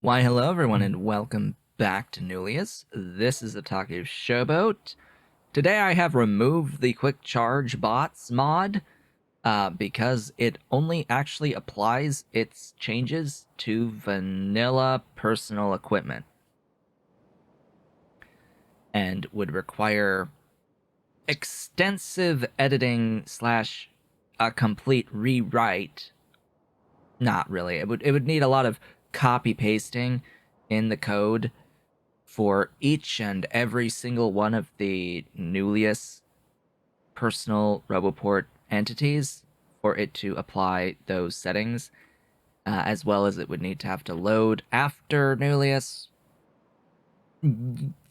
Why, hello everyone, and welcome back to Nullius. This is Otaku Showboat. Today I have removed the Quick Charge Bots mod because it only actually applies its changes to vanilla personal equipment and would require extensive editing slash a complete rewrite. Not really. It would need a lot of copy pasting in the code for each and every single one of the Nullius personal Roboport entities for it to apply those settings, as well as it would need to have to load after Nullius.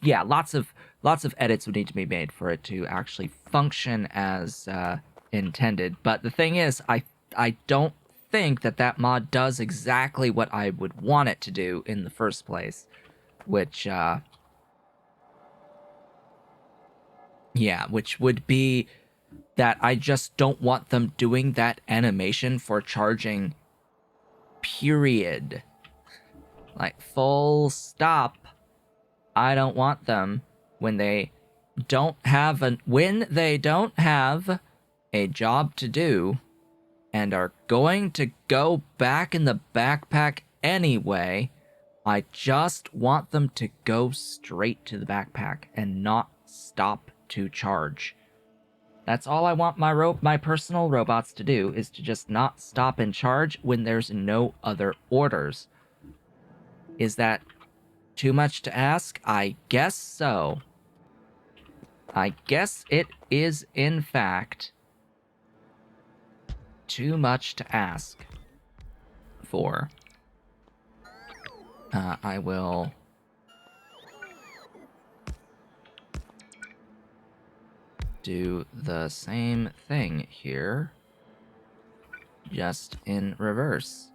Yeah, lots of edits would need to be made for it to actually function as intended. But the thing is, I don't think that mod does exactly what I would want it to do in the first place, which which would be that I just don't want them doing that animation for charging, period. Like, full stop. I don't want them when they don't have a job to do and are going to go back in the backpack anyway. I just want them to go straight to the backpack and not stop to charge. That's all I want my personal robots to do, is to just not stop and charge when there's no other orders. Is that too much to ask? I guess so. I guess it is, in fact, too much to ask for. I will do the same thing here, just in reverse.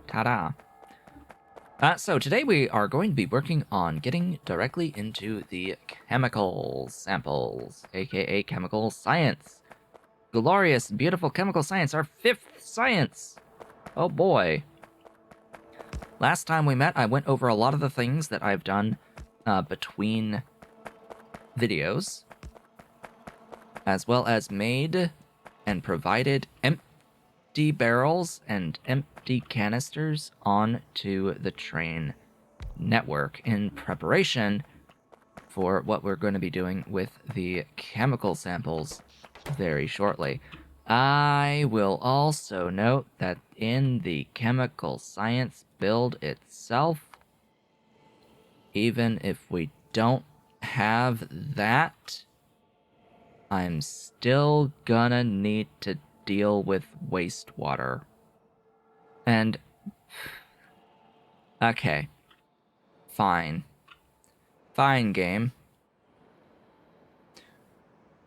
Ta-da! So today we are going to be working on getting directly into the chemical samples, aka chemical science. Glorious, beautiful chemical science, our 5th science! Oh boy. Last time we met, I went over a lot of the things that I've done between videos, as well as made and provided empty barrels and empty canisters onto the train network in preparation for what we're going to be doing with the chemical samples very shortly. I will also note that in the chemical science build itself, even if we don't have that, I'm still gonna need to deal with wastewater. And okay, fine game.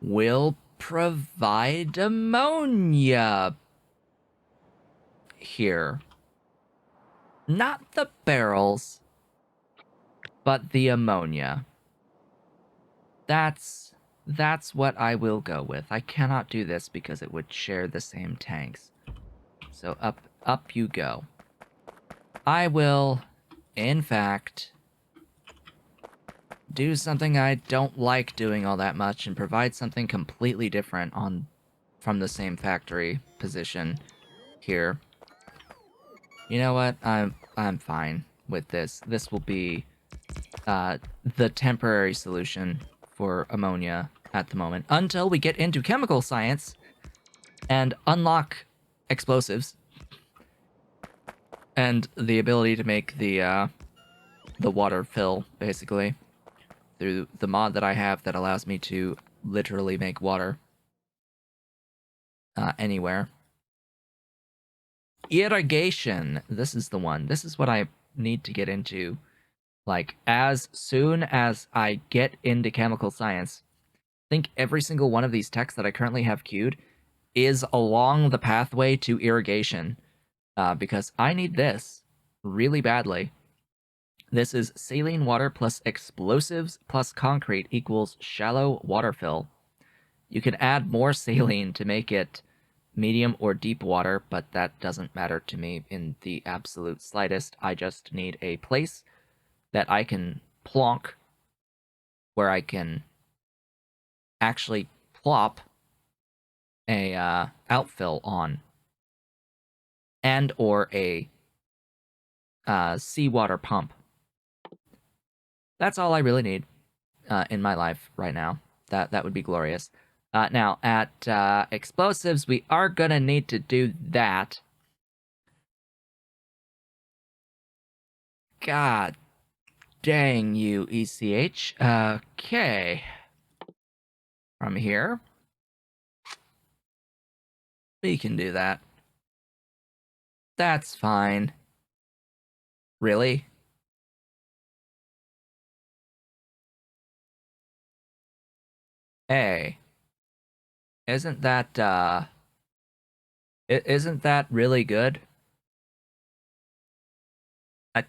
We'll provide ammonia here. Not the barrels, but the ammonia. That's what I will go with. I cannot do this because it would share the same tanks. So up you go. I will, in fact, do something I don't like doing all that much and provide something completely different from the same factory position here. You know what? I'm fine with this. This will be the temporary solution for ammonia at the moment, until we get into chemical science and unlock explosives and the ability to make the water fill, basically, through the mod that I have that allows me to literally make water anywhere. Irrigation. This is the one. This is what I need to get into, like, as soon as I get into chemical science. I think every single one of these techs that I currently have queued is along the pathway to irrigation, because I need this really badly. This is saline water plus explosives plus concrete equals shallow water fill. You can add more saline to make it medium or deep water, but that doesn't matter to me in the absolute slightest. I just need a place that I can plonk, where I can actually plop a outfill on, and or a seawater pump. That's all I really need in my life right now. That would be glorious. Now, at explosives, we are gonna need to do that. God dang you, ECH. Okay. From here, we can do that. That's fine. Really? Hey. Isn't that really good? I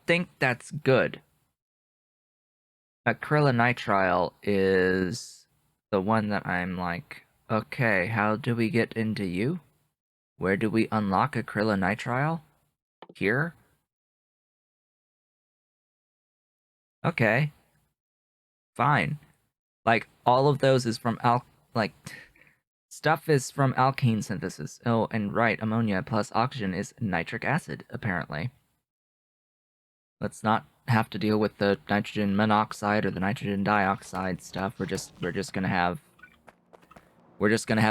think that's good. Acrylonitrile is the one that I'm like, okay, how do we get into you? Where do we unlock acrylonitrile? Here? Okay. Fine. Like, all of those is from stuff is from alkene synthesis. Oh, and right, ammonia plus oxygen is nitric acid, apparently. Let's not have to deal with the nitrogen monoxide or the nitrogen dioxide stuff. We're just gonna have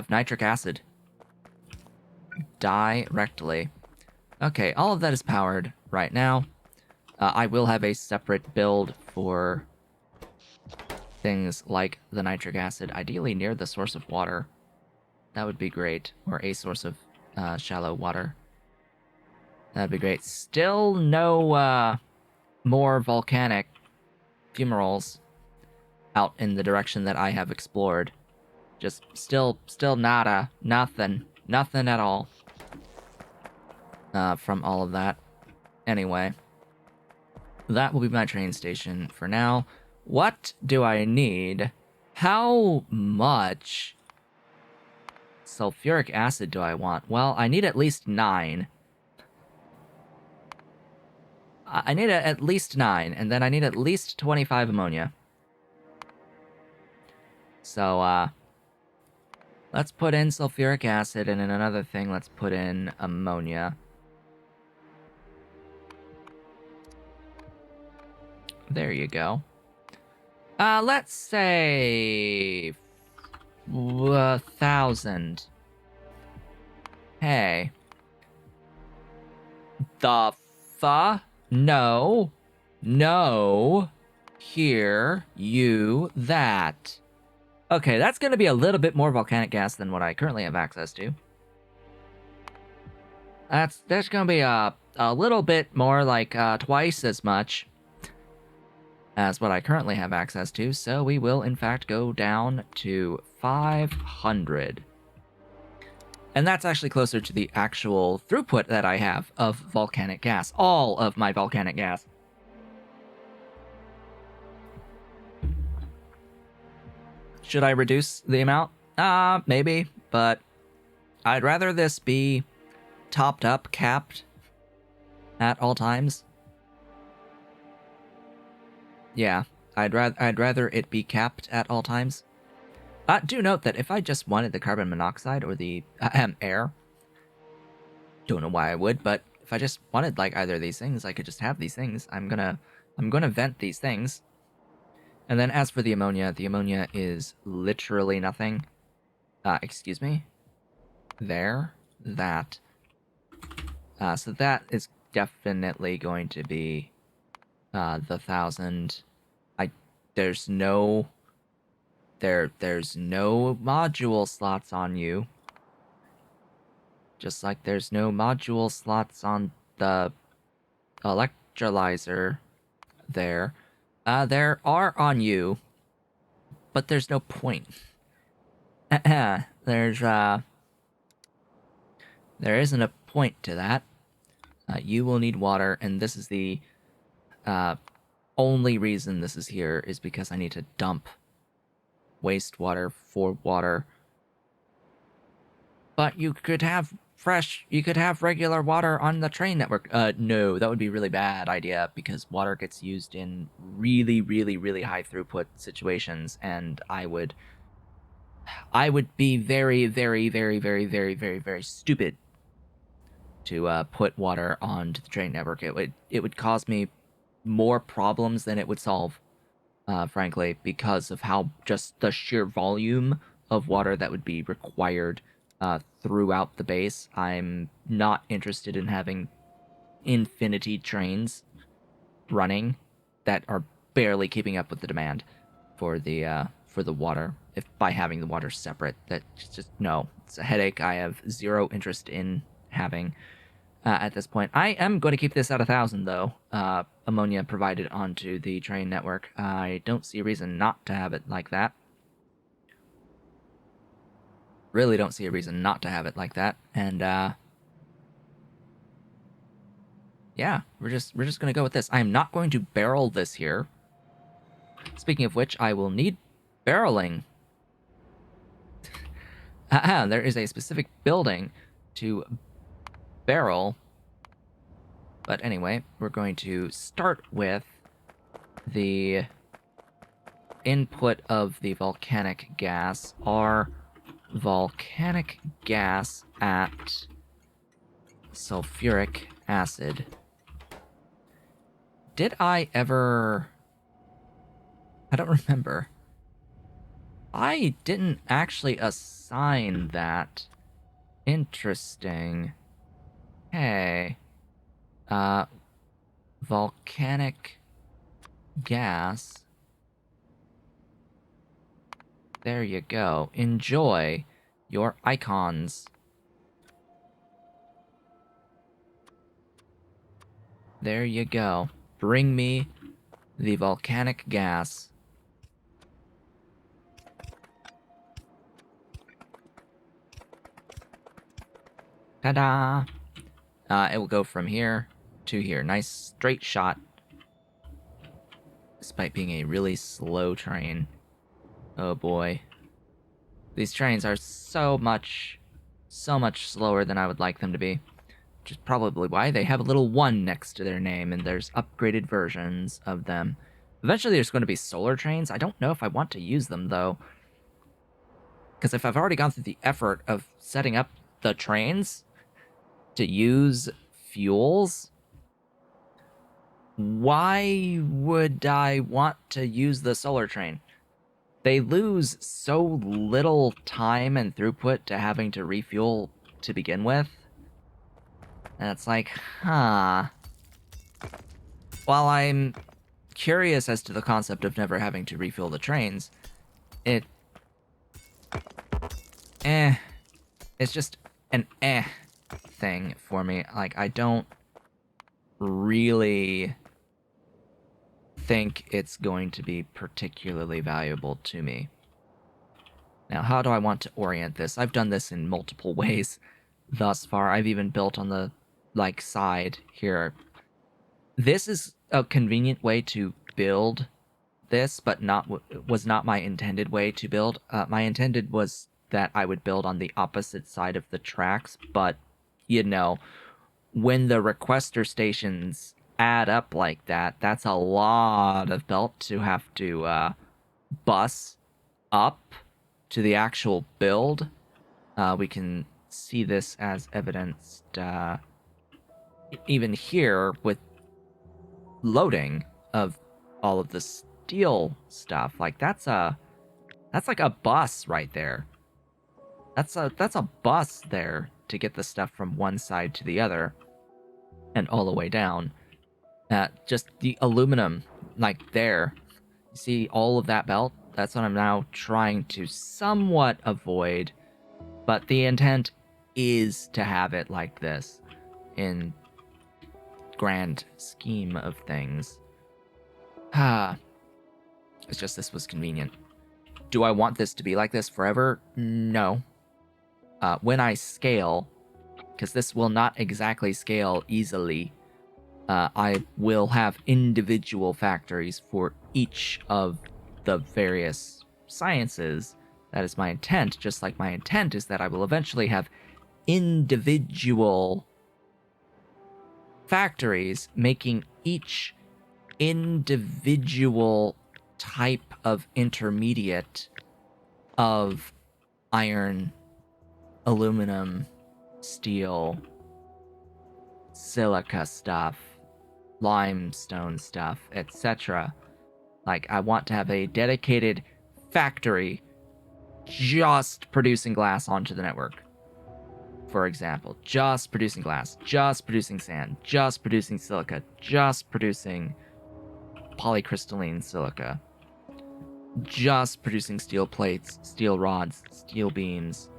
nitric acid directly. Okay, all of that is powered right now. I will have a separate build for things like the nitric acid, ideally near the source of water. That would be great, or a source of shallow water. That'd be great. Still no more volcanic fumaroles out in the direction that I have explored. Just still nada, nothing at all from all of that. Anyway, that will be my train station for now. What do I need? How much sulfuric acid do I want? Well, I need at least 9. I need at least 9, and then I need at least 25 ammonia. So, let's put in sulfuric acid, and in another thing, let's put in ammonia. There you go. Let's say 1,000. Hey. The no. No. Here. You. That. Okay, that's gonna be a little bit more volcanic gas than what I currently have access to. That's gonna be a little bit more, like, twice as much as what I currently have access to, so we will in fact go down to 500. And that's actually closer to the actual throughput that I have of volcanic gas. All of my volcanic gas. Should I reduce the amount? Maybe, but I'd rather this be topped up, capped at all times. Yeah, I'd rather it be capped at all times. Do note that if I just wanted the carbon monoxide or the air, don't know why I would, but if I just wanted like either of these things, I could just have these things. I'm gonna vent these things. And then as for the ammonia is literally nothing. Excuse me. There, that. So that is definitely going to be the 1,000. There's no module slots on you. Just like there's no module slots on the electrolyzer there. There are on you, but there's no point. There isn't a point to that. You will need water, and this is the only reason this is here is because I need to dump wastewater for water. But you could have regular water on the train network. No, that would be a really bad idea because water gets used in really, really, really high throughput situations, and I would be very, very, very, very, very, very, very stupid to put water onto the train network. It would cause me more problems than it would solve, frankly, because of how just the sheer volume of water that would be required throughout the base. I'm not interested in having infinity trains running that are barely keeping up with the demand for the water. If by having the water separate, that's just no. It's a headache I have zero interest in having at this point. I am going to keep this at 1,000 though. Ammonia provided onto the train network. I don't see a reason not to have it like that. Really don't see a reason not to have it like that. And yeah, we're just gonna go with this. I am not going to barrel this here. Speaking of which, I will need barreling. There is a specific building to barrel. But anyway, we're going to start with the input of the volcanic gas. Our volcanic gas at sulfuric acid. Did I ever... I don't remember. I didn't actually assign that. Interesting. Hey. Volcanic gas. There you go. Enjoy your icons. There you go. Bring me the volcanic gas. Ta-da! It will go from here to here. Nice straight shot. Despite being a really slow train. Oh boy. These trains are so much slower than I would like them to be. Which is probably why they have a little 1 next to their name, and there's upgraded versions of them. Eventually there's going to be solar trains. I don't know if I want to use them, though. Because if I've already gone through the effort of setting up the trains to use fuels, why would I want to use the solar train? They lose so little time and throughput to having to refuel to begin with. And it's like, huh. While I'm curious as to the concept of never having to refuel the trains, it's just an thing for me. Like, I don't really think it's going to be particularly valuable to me. Now, how do I want to orient this? I've done this in multiple ways thus far. I've even built on the, like, side here. This is a convenient way to build this, but was not my intended way to build. My intended was that I would build on the opposite side of the tracks, but, you know, when the requester stations add up like that, that's a lot of belt to have to bus up to the actual build. We can see this as evidenced even here with loading of all of the steel stuff. Like, that's like a bus right there. That's a bus there to get the stuff from one side to the other and all the way down. Just the aluminum, like there. You see all of that belt? That's what I'm now trying to somewhat avoid. But the intent is to have it like this in grand scheme of things. It's just this was convenient. Do I want this to be like this forever? No. When I scale, because this will not exactly scale easily, I will have individual factories for each of the various sciences That is my intent, just like my intent is that I will eventually have individual factories making each individual type of intermediate of iron, aluminum, steel, silica stuff, limestone stuff, etc. Like, I want to have a dedicated factory just producing glass onto the network. For example, just producing glass, just producing sand, just producing silica, just producing polycrystalline silica, just producing steel plates, steel rods, steel beams,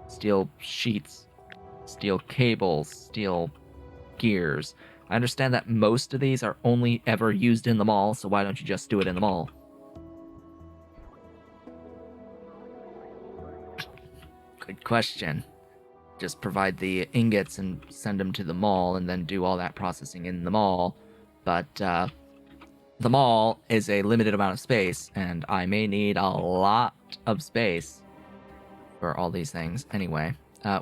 steel sheets, steel cables, steel gears. I understand that most of these are only ever used in the mall, so why don't you just do it in the mall? Good question. Just provide the ingots and send them to the mall and then do all that processing in the mall. But the mall is a limited amount of space, and I may need a lot of space for all these things. Anyway,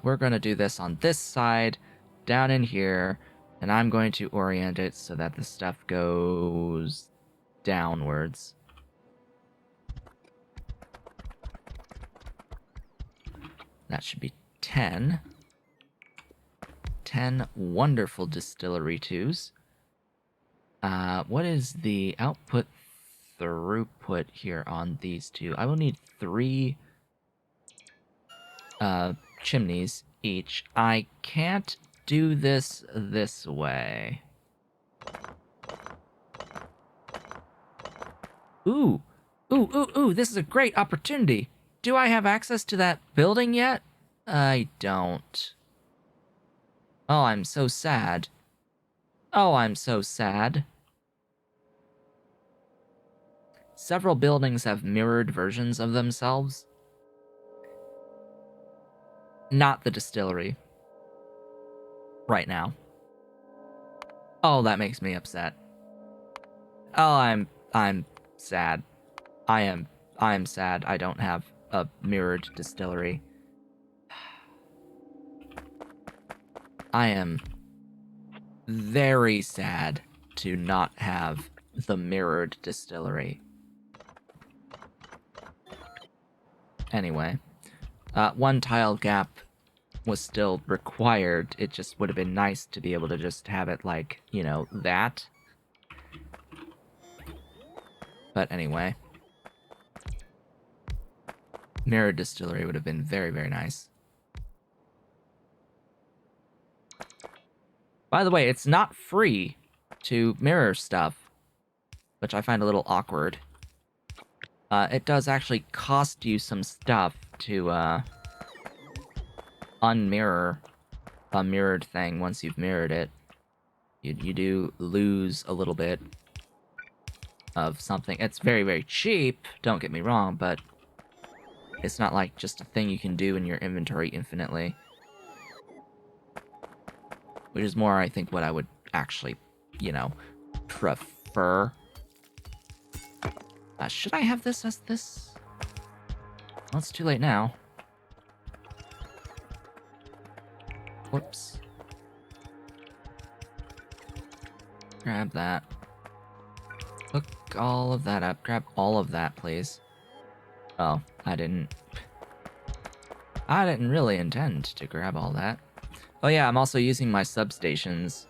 we're going to do this on this side, down in here, and I'm going to orient it so that the stuff goes downwards. That should be 10. 10 wonderful distillery twos. What is the output throughput here on these two? I will need 3 chimneys each. I can't do this way. Ooh, this is a great opportunity. Do I have access to that building yet? I don't. Oh, I'm so sad. Oh, I'm so sad. Several buildings have mirrored versions of themselves. Not the distillery. Right now. Oh, that makes me upset. Oh, I'm sad. I am sad I don't have a mirrored distillery. I am very sad to not have the mirrored distillery. Anyway, 1 tile gap was still required. It just would have been nice to be able to just have it like, you know, that. But anyway. Mirrored distillery would have been very, very nice. By the way, it's not free to mirror stuff, which I find a little awkward. It does actually cost you some stuff to unmirror a mirrored thing once you've mirrored it. You do lose a little bit of something. It's very, very cheap, don't get me wrong, but it's not like just a thing you can do in your inventory infinitely. Which is more, I think, what I would actually, you know, prefer. Should I have this as this? Well, it's too late now. Whoops. Grab that. Hook all of that up. Grab all of that, please. Oh, I didn't really intend to grab all that. Oh yeah, I'm also using my substations.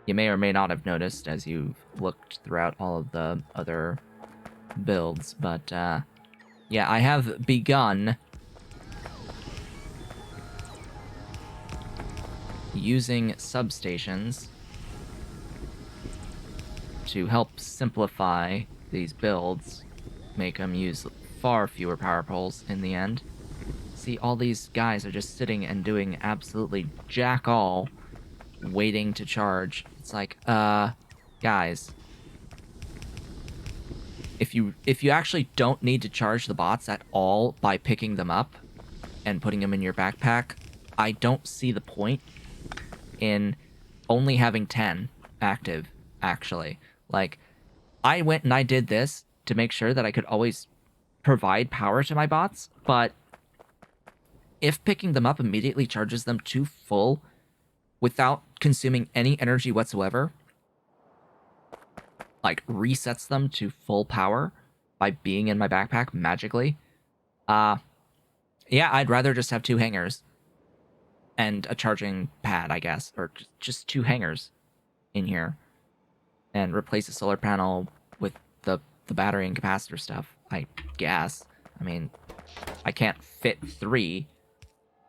You may or may not have noticed as you've looked throughout all of the other builds, but yeah, I have begun using substations to help simplify these builds, make them use far fewer power poles in the end. See, all these guys are just sitting and doing absolutely jack all, waiting to charge. It's like, guys, if you actually don't need to charge the bots at all by picking them up and putting them in your backpack, I don't see the point in only having 10 active, actually. Like, I went and I did this to make sure that I could always provide power to my bots, but if picking them up immediately charges them to full without consuming any energy whatsoever, like resets them to full power by being in my backpack magically, yeah, I'd rather just have 2 hangers and a charging pad, I guess, or just 2 hangers in here, and replace the solar panel with the battery and capacitor stuff, I guess. I mean, I can't fit 3.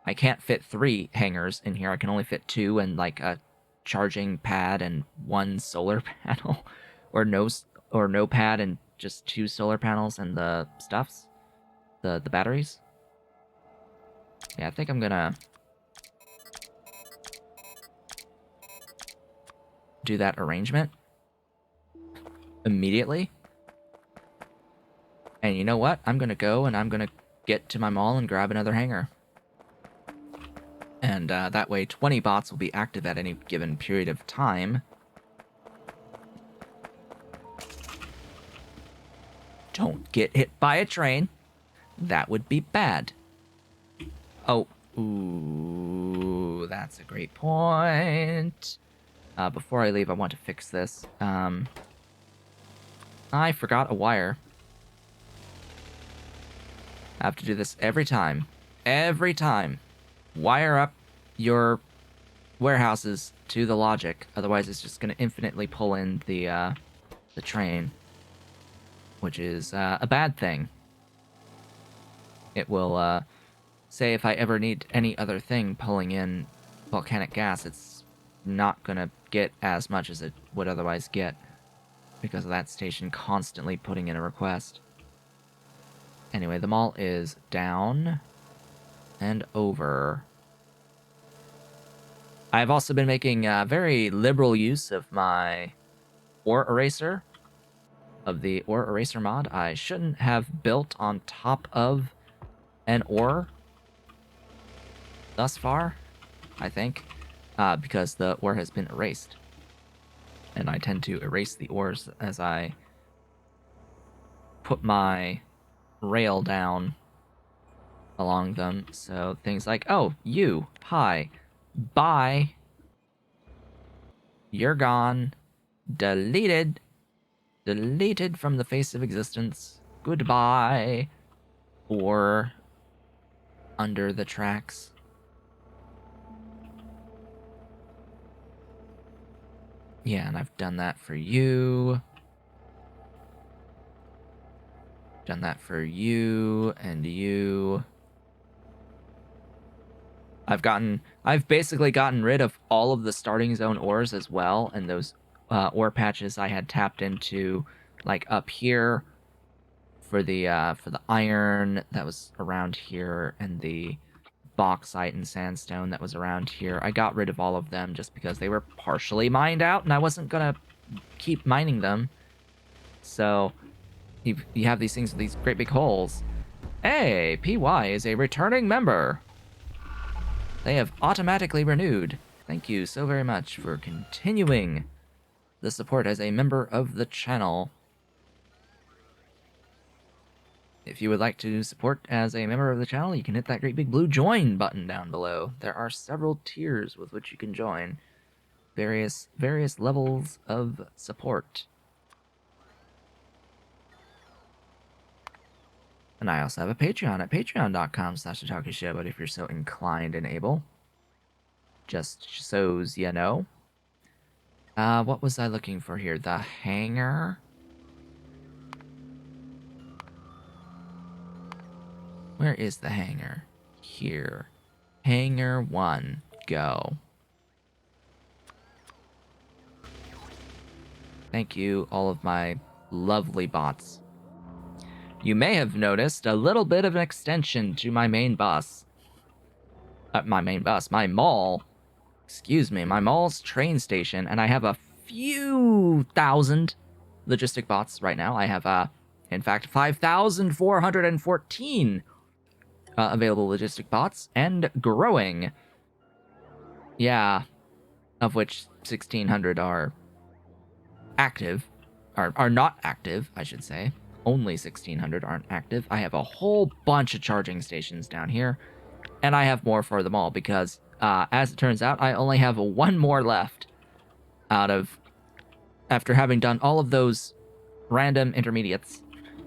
I can't fit 3 hangers in here. I can only fit 2 and like a charging pad and 1 solar panel, or no pad and just 2 solar panels and the stuffs, the batteries. Yeah, I think I'm gonna do that arrangement immediately. And you know what? I'm gonna go and I'm gonna get to my mall and grab another hanger. And that way 20 bots will be active at any given period of time. Don't get hit by a train. That would be bad. Oh, ooh, that's a great point. Before I leave, I want to fix this. I forgot a wire. I have to do this every time. Every time. Wire up your warehouses to the logic. Otherwise, it's just going to infinitely pull in the train, which is a bad thing. It will say if I ever need any other thing pulling in volcanic gas, it's not going to get as much as it would otherwise get because of that station constantly putting in a request. Anyway, the mall is down and over. I've also been making very liberal use of my ore eraser, of the ore eraser mod. I shouldn't have built on top of an ore thus far, I think, because the ore has been erased. And I tend to erase the ores as I put my rail down along them. So things like, oh, you, hi, bye, you're gone, deleted from the face of existence, goodbye, or under the tracks. Yeah, and I've done that for you. Done that for you and you. I've basically gotten rid of all of the starting zone ores as well, and those ore patches I had tapped into, like up here for the iron that was around here, and the bauxite and sandstone that was around here. I got rid of all of them just because they were partially mined out, and I wasn't gonna keep mining them. So you have these things with these great big holes. Hey, PY is a returning member. They have automatically renewed. Thank you so very much for continuing the support as a member of the channel. If you would like to support as a member of the channel, you can hit that great big blue join button down below. There are several tiers with which you can join. Various levels of support. And I also have a Patreon at patreon.com/thetalkieshow, but if you're so inclined and able. Just so's you know. What was I looking for here? The hangar? Where is the hangar? Here. Hangar 1. Go. Thank you, all of my lovely bots. You may have noticed a little bit of an extension to my main bus. My mall. Excuse me, my mall's train station, and I have a few thousand logistic bots right now. I have, in fact, 5,414 available logistic bots, and growing. Yeah, of which 1,600 are active, are not active, I should say. only 1,600 aren't active. I have a whole bunch of charging stations down here, and I have more for them all because, as it turns out, I only have one more left after having done all of those random intermediates,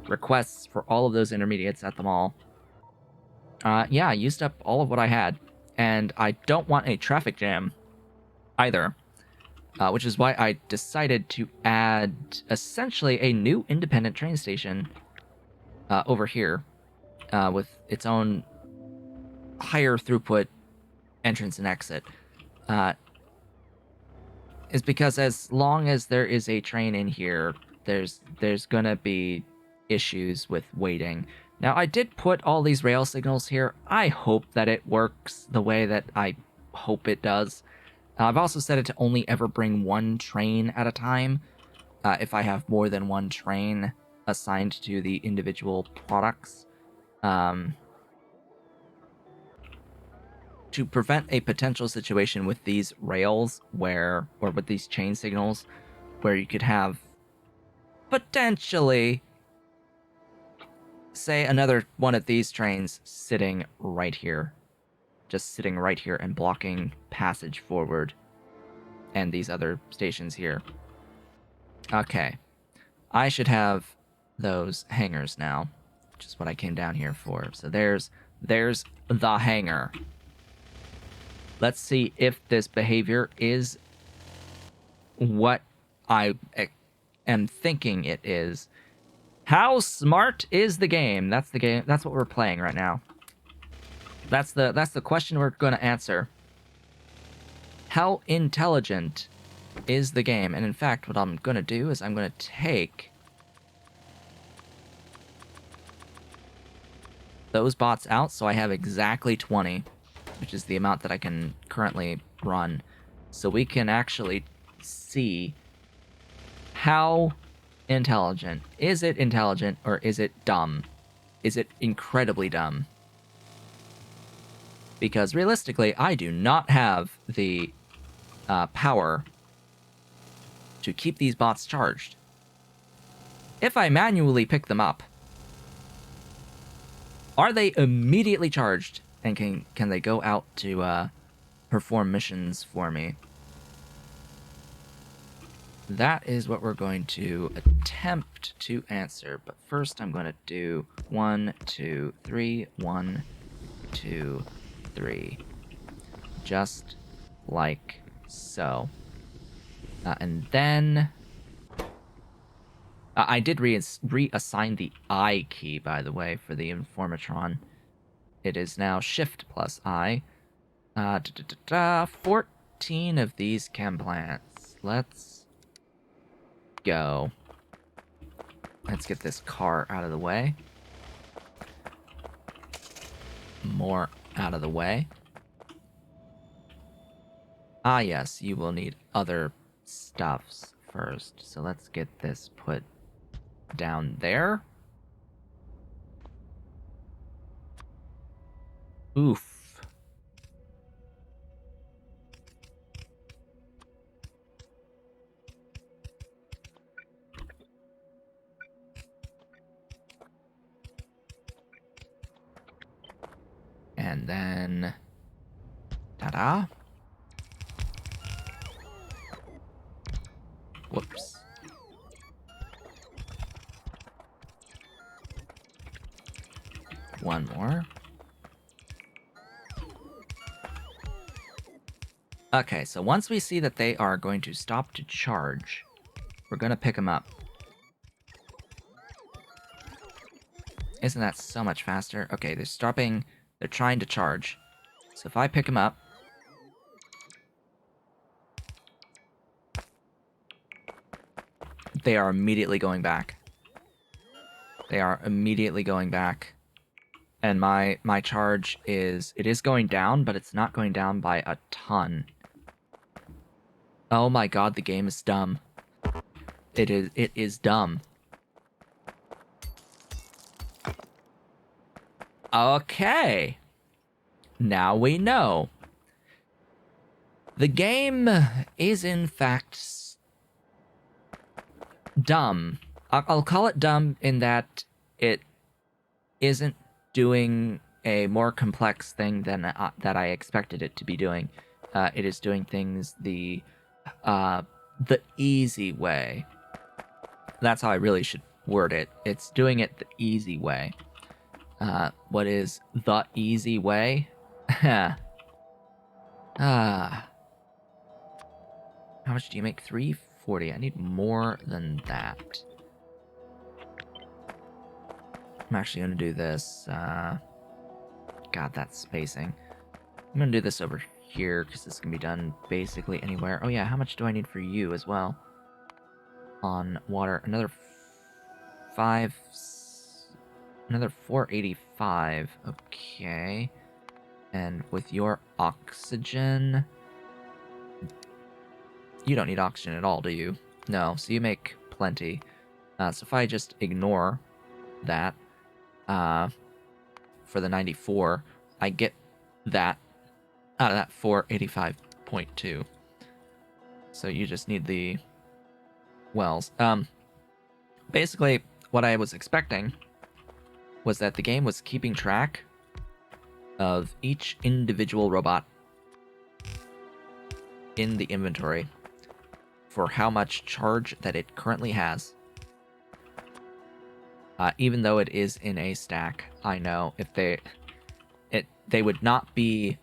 requests for all of those intermediates at the mall. Yeah, I used up all of what I had, and I don't want a traffic jam either. Which is why I decided to add essentially a new independent train station over here with its own higher throughput entrance and exit. Is because as long as there is a train in here, there's gonna be issues with waiting. Now, I did put all these rail signals here. I hope that it works the way that I hope it does. I've also set it to only ever bring one train at a time. If I have more than one train assigned to the individual products. To prevent a potential situation with these rails or with these chain signals, where you could have potentially, say, another one of these trains sitting right here. Just sitting right here and blocking passage forward. And these other stations here. Okay. I should have those hangars now, which is what I came down here for. So there's the hangar. Let's see if this behavior is what I am thinking it is. How smart is the game? That's the game. That's what we're playing right now. That's the question we're going to answer. How intelligent is the game? And in fact, what I'm going to do is I'm going to take those bots out so I have exactly 20, which is the amount that I can currently run. So we can actually see how intelligent. Is it intelligent or is it dumb? Is it incredibly dumb? Because realistically, I do not have the power to keep these bots charged. If I manually pick them up, are they immediately charged? And can they go out to perform missions for me? That is what we're going to attempt to answer. But first I'm going to do 1, 2, 3, 1, 2, 3. Just like so. And then I did reassign the I key, by the way, for the Informatron. It is now Shift plus I. 14 of these chem plants. Let's go. Let's get this car out of the way. More out of the way. Ah, yes, you will need other stuffs first. So let's get this put down there. Oof. And then... ta-da! Whoops. One more. Okay, so once we see that they are going to stop to charge, we're going to pick them up. Isn't that so much faster? Okay, they're stopping. They're trying to charge. So if I pick them up... they are immediately going back. They are immediately going back. And my charge is... it is going down, but it's not going down by a ton. Oh my god, the game is dumb. It is dumb. Okay. Now we know. The game is in fact dumb I'll call it dumb in that it isn't doing a more complex thing than that I expected it to be doing. It is doing things the easy way. That's how I really should word it. It's doing it the easy way. What is the easy way? How much do you make? 340. I need more than that. I'm actually going to do this. God, that's spacing. I'm going to do this over here because this can be done basically anywhere. Oh yeah, how much do I need for you as well? On water, another 485. Okay. And with your oxygen, you don't need oxygen at all, do you? No, so you make plenty. So if I just ignore that, for the 94, I get that out of that 485.2. So you just need the wells. Basically, what I was expecting was that the game was keeping track of each individual robot in the inventory for how much charge that it currently has. Even though it is in a stack, I know if they would not be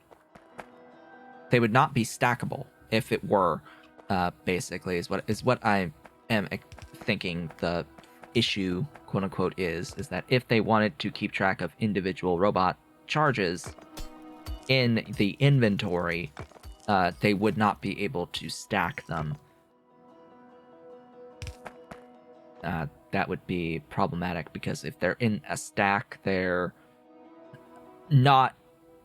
stackable if it were. Basically, is what I am thinking the issue, quote unquote, is that if they wanted to keep track of individual robot charges in the inventory, they would not be able to stack them. That would be problematic because if they're in a stack, they're not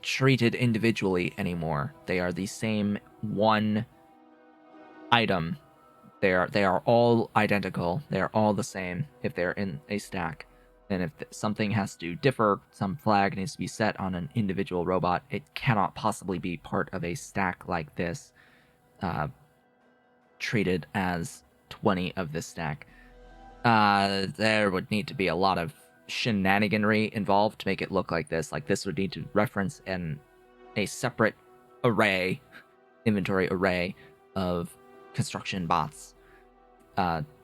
treated individually anymore. They are the same one item. They are all identical. They are all the same if they're in a stack. And if something has to differ, some flag needs to be set on an individual robot, it cannot possibly be part of a stack like this, treated as 20 of this stack. There would need to be a lot of shenaniganry involved to make it look like this. Like, this would need to reference a separate array, inventory array of construction bots,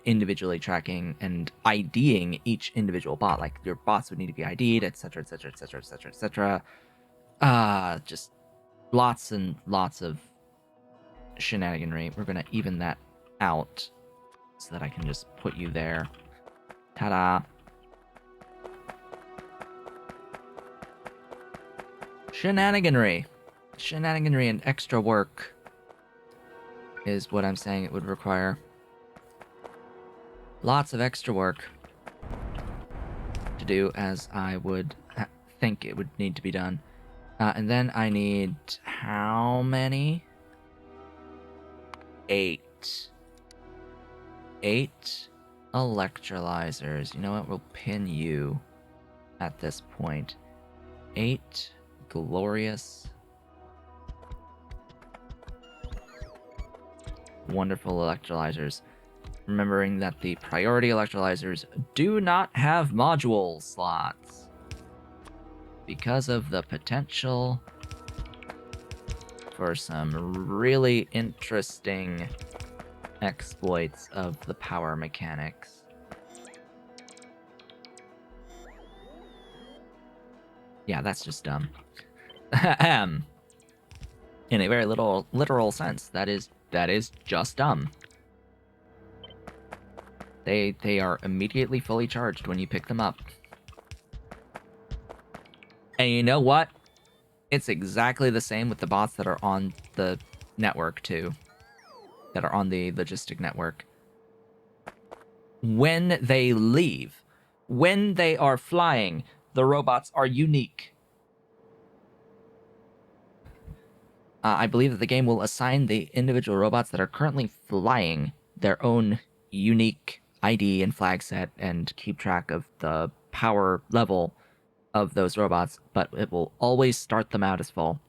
individually tracking and IDing each individual bot. Like, your bots would need to be ID'd, etc., etc., etc., etc., etc. Just lots and lots of shenaniganry. We're gonna even that out so that I can just put you there. Ta-da! Shenaniganry and extra work is what I'm saying it would require. Lots of extra work to do, as I would think it would need to be done. And then I need how many? 8 electrolyzers. You know what? We'll pin you at this point. 8 glorious, wonderful electrolyzers. Remembering that the priority electrolyzers do not have module slots because of the potential for some really interesting exploits of the power mechanics. Yeah, that's just dumb. In a very literal sense, that is just dumb. They are immediately fully charged when you pick them up. And you know what? It's exactly the same with the bots that are on the network too. That are on the logistic network. When they leave, when they are flying, the robots are unique. I believe that the game will assign the individual robots that are currently flying their own unique ID and flag set and keep track of the power level of those robots, but it will always start them out as full.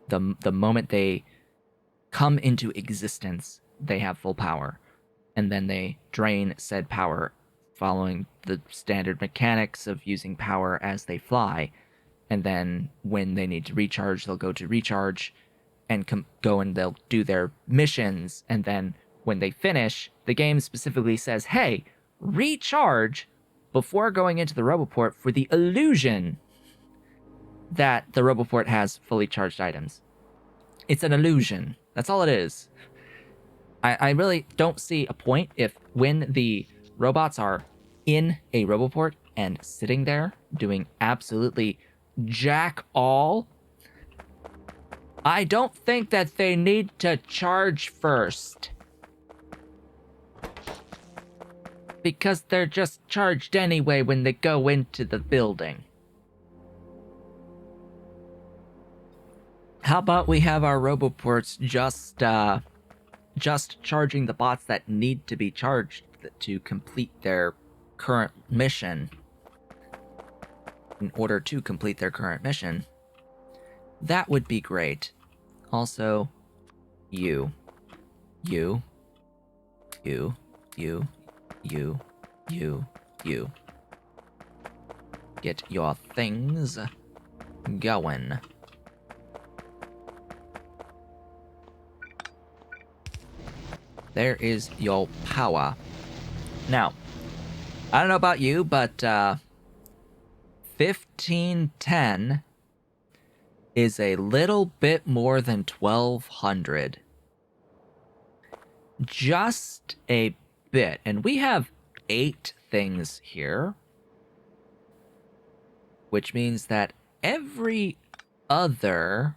The moment they come into existence, they have full power. and then they drain said power following the standard mechanics of using power as they fly. And then when they need to recharge, they'll go to recharge and go and they'll do their missions. And then when they finish, the game specifically says, hey, recharge before going into the Roboport for the illusion that the Roboport has fully charged items. It's an illusion. That's all it is. I really don't see a point if when the robots are in a Roboport and sitting there doing absolutely jack all, I don't think that they need to charge first. Because they're just charged anyway when they go into the building. How about we have our Roboports just charging the bots that need to be charged to complete their current mission. In order to complete their current mission. That would be great. Also, you. Get your things going. There is your power. Now, I don't know about you, but 1510 is a little bit more than 1200. Just a bit. And we have 8 things here. Which means that every other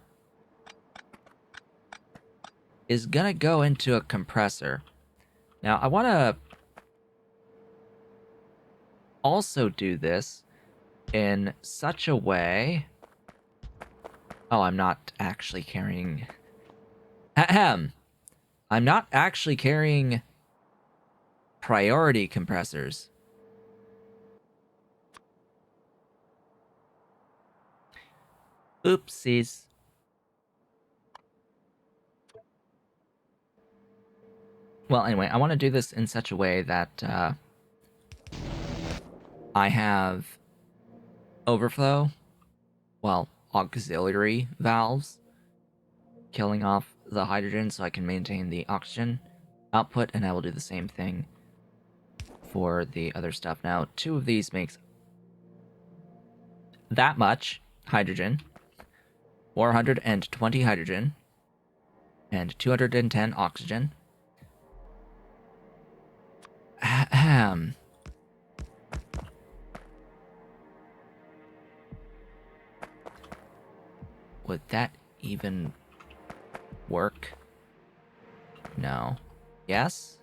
is gonna go into a compressor. Now, I want to also do this in such a way... Oh, I'm not actually carrying... Ahem. I'm not actually carrying priority compressors. Oopsies. Well, anyway, I want to do this in such a way that I have overflow, well, auxiliary valves, killing off the hydrogen so I can maintain the oxygen output, and I will do the same thing for the other stuff. Now, 2 of these makes that much hydrogen, 420 hydrogen, and 210 oxygen. Ahem. Would that even work? No. Yes?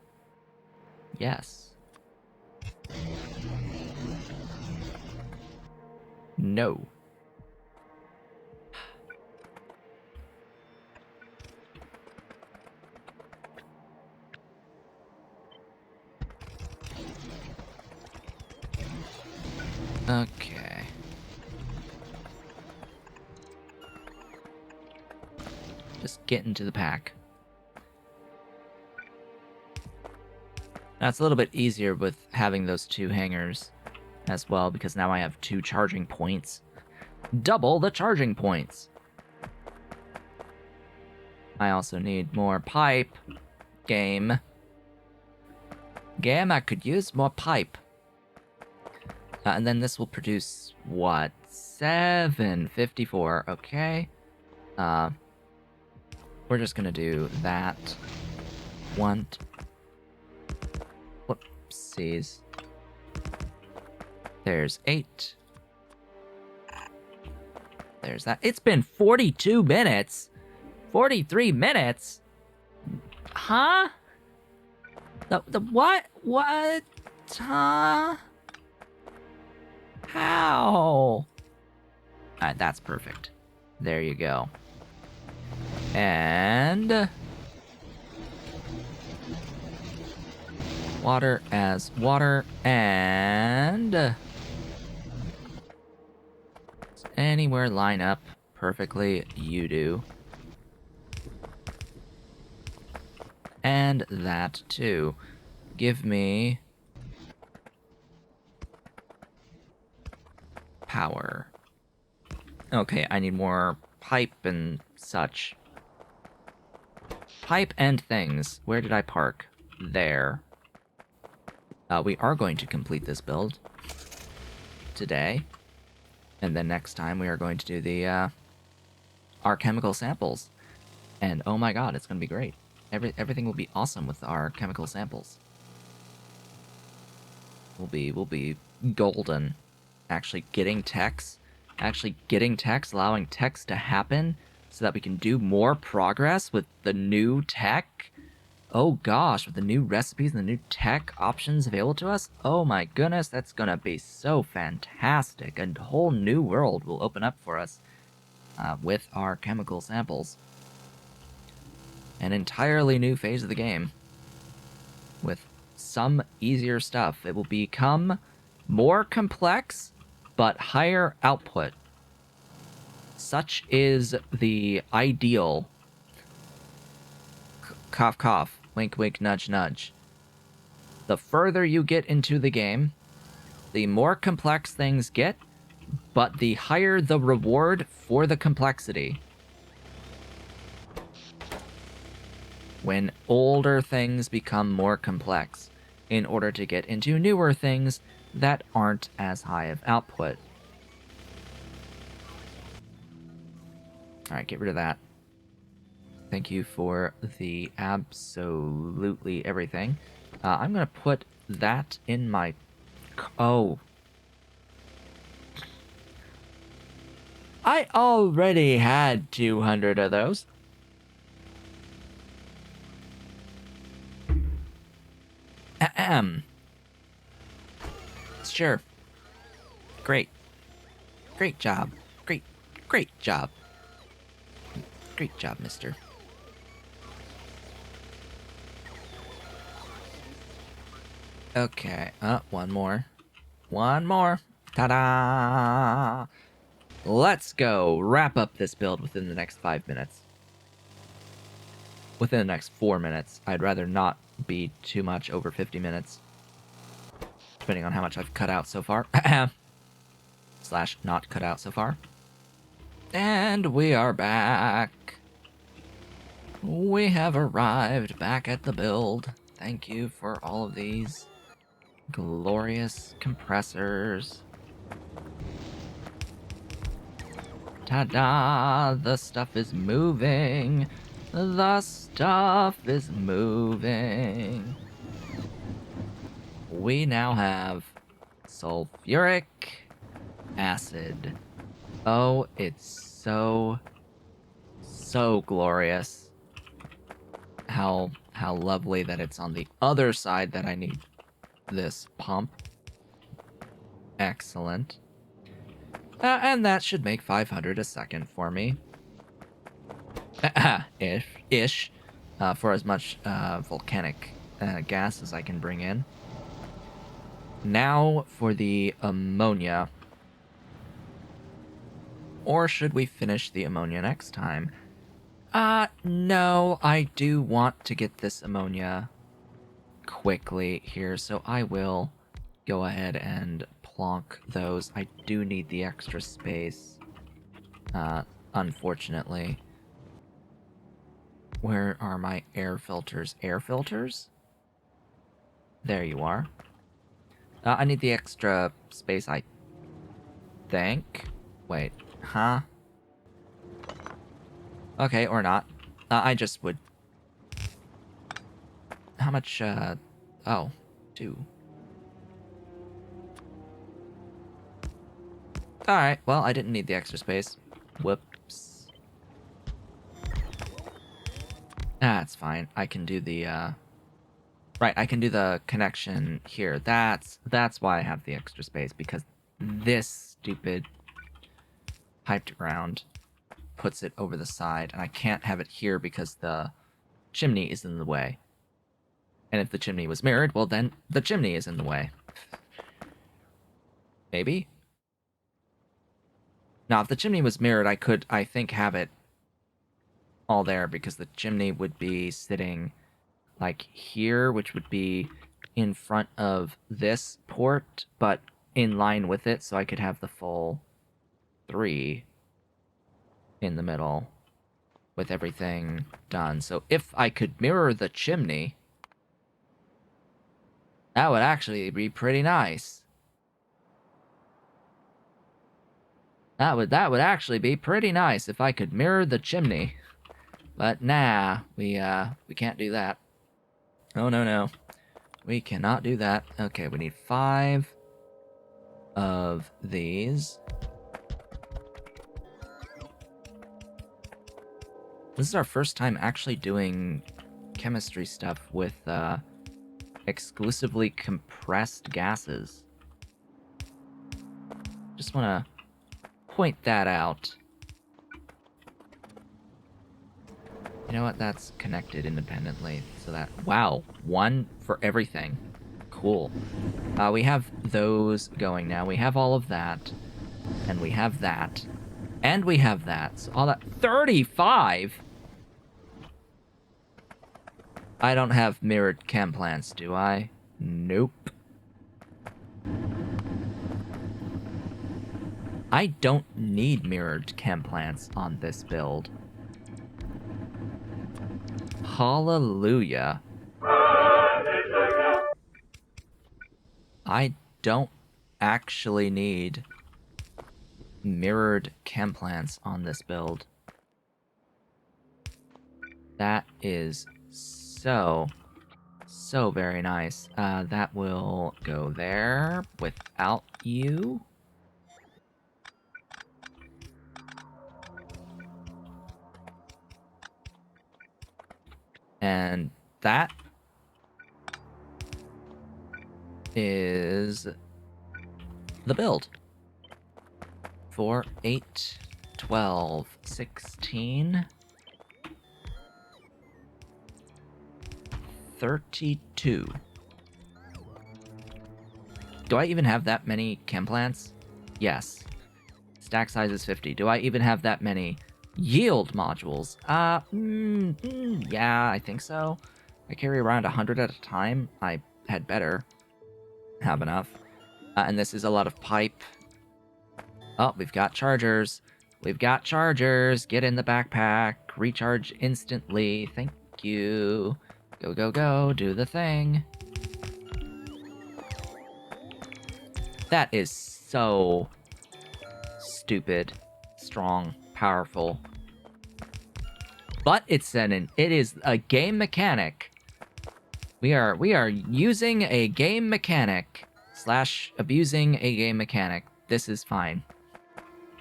Yes. No. Okay. Just get into the pack. Now it's a little bit easier with having those 2 hangers as well, because now I have 2 charging points. Double the charging points! I also need more pipe. Game, I could use more pipe. And then this will produce, what? 754, okay. We're just gonna do that. Whoopsies. There's 8. There's that. It's been 42 minutes. 43 minutes? Huh? The what? What? Huh? How? Alright, that's perfect. There you go. And... water as water, and... anywhere line up perfectly, you do. And that too. give me power. Okay, I need more pipe and such. Pipe and things. Where did I park? There. We are going to complete this build today. And then next time we are going to do the, our chemical samples. And oh my god, it's going to be great. Everything will be awesome with our chemical samples. We'll be golden. Actually getting techs, allowing techs to happen so that we can do more progress with the new tech. Oh gosh, with the new recipes and the new tech options available to us, oh my goodness, that's gonna be so fantastic. A whole new world will open up for us with our chemical samples. An entirely new phase of the game with some easier stuff. It will become more complex, but higher output. Such is the ideal. Cough, cough. Wink, wink, nudge, nudge. The further you get into the game, the more complex things get, but the higher the reward for the complexity. When older things become more complex, in order to get into newer things that aren't as high of output. Alright, get rid of that. Thank you for the absolutely everything. I'm gonna put that in my... Oh. I already had 200 of those. Ahem. Sure. Great. Great job. Great job. Great job, mister. Okay, one more. One more. Ta-da! Let's go wrap up this build within the next 5 minutes. Within the next 4 minutes. I'd rather not be too much over 50 minutes. Depending on how much I've cut out so far. Slash not cut out so far. And we are back. We have arrived back at the build. Thank you for all of these glorious compressors. Ta-da! The stuff is moving. The stuff is moving. We now have sulfuric acid. Oh, it's so glorious. How lovely that it's on the other side that I need this pump. Excellent. And that should make 500 a second for me. Ish. For as much volcanic gas as I can bring in. Now for the ammonia. Or should we finish the ammonia next time? No, I do want to get this ammonia quickly here, so I will go ahead and plonk those. I do need the extra space, unfortunately. Where are my air filters? Air filters? There you are. I need the extra space, I think. Wait, huh? Okay, or not. I just would... How much, Oh, 2. Alright, well, I didn't need the extra space. Whoops. That's fine. I can do the, Right, I can do the connection here. That's why I have the extra space, because this stupid piped ground puts it over the side, and I can't have it here because the chimney is in the way. And if the chimney was mirrored, well then the chimney is in the way. Maybe? Now, if the chimney was mirrored, I could, I think, have it all there, because the chimney would be sitting like here, which would be in front of this port, but in line with it, so I could have the full 3 in the middle with everything done. So if I could mirror the chimney, that would actually be pretty nice. That would actually be pretty nice if I could mirror the chimney. But nah, we can't do that. Oh, no. We cannot do that. Okay, we need 5 of these. This is our first time actually doing chemistry stuff with exclusively compressed gases. Just want to point that out. You know what? That's connected independently, so that... Wow, 1 for everything. Cool. We have those going now. We have all of that, and we have that, and we have that. So all that... 35?! I don't have mirrored chem plants, do I? Nope. I don't need mirrored chem plants on this build. Hallelujah. I don't actually need mirrored chem plants on this build. That is so very nice. That will go there without you. And that is the build. 4, 8, 12, 16... 32. Do I even have that many chem plants? Yes. Stack size is 50. Do I even have that many yield modules? Yeah, I think so. I carry around 100 at a time. I had better have enough. And this is a lot of pipe. Oh, we've got chargers. We've got chargers. Get in the backpack. Recharge instantly. Thank you. Go, go, go, do the thing. That is so stupid, strong, powerful. But it is a game mechanic. We are using a game mechanic / abusing a game mechanic. This is fine.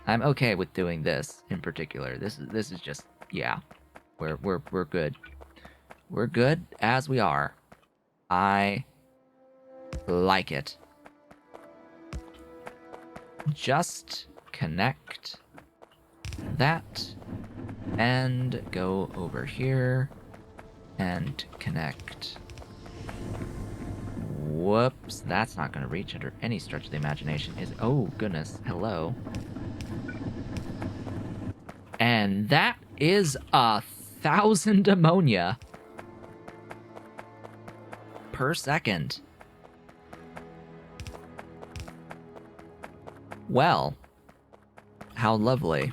I'm okay with doing this in particular. This is just, yeah. We're good. We're good as we are. I like it. Just connect that and go over here and connect. Whoops, that's not going to reach under any stretch of the imagination. Oh, goodness. Hello. And that is 1,000 ammonia per second. Well, how lovely.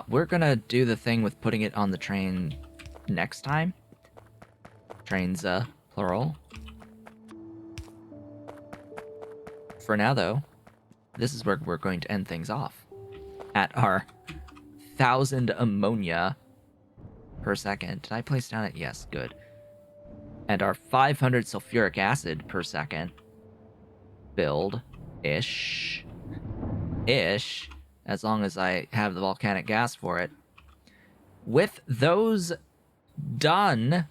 We're gonna do the thing with putting it on the train next time. Trains, plural. For now, though, this is where we're going to end things off. At our 1,000 ammonia per second. Did I place down it? Yes, good. And our 500 sulfuric acid per second build-ish. As long as I have the volcanic gas for it. With those done,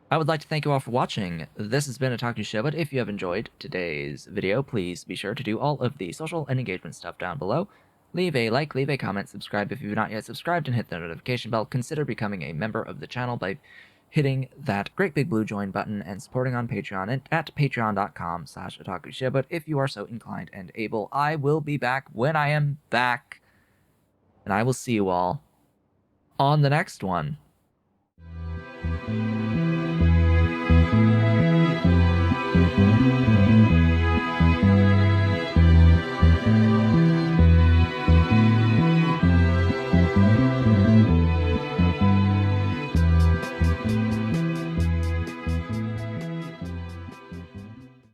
I would like to thank you all for watching. This has been a Talk to Show, but if you have enjoyed today's video, please be sure to do all of the social and engagement stuff down below. Leave a like, leave a comment, subscribe if you've not yet subscribed, and hit the notification bell. Consider becoming a member of the channel by hitting that great big blue join button and supporting on Patreon at patreon.com/otakushow. But if you are so inclined and able, I will be back when I am back. And I will see you all on the next one.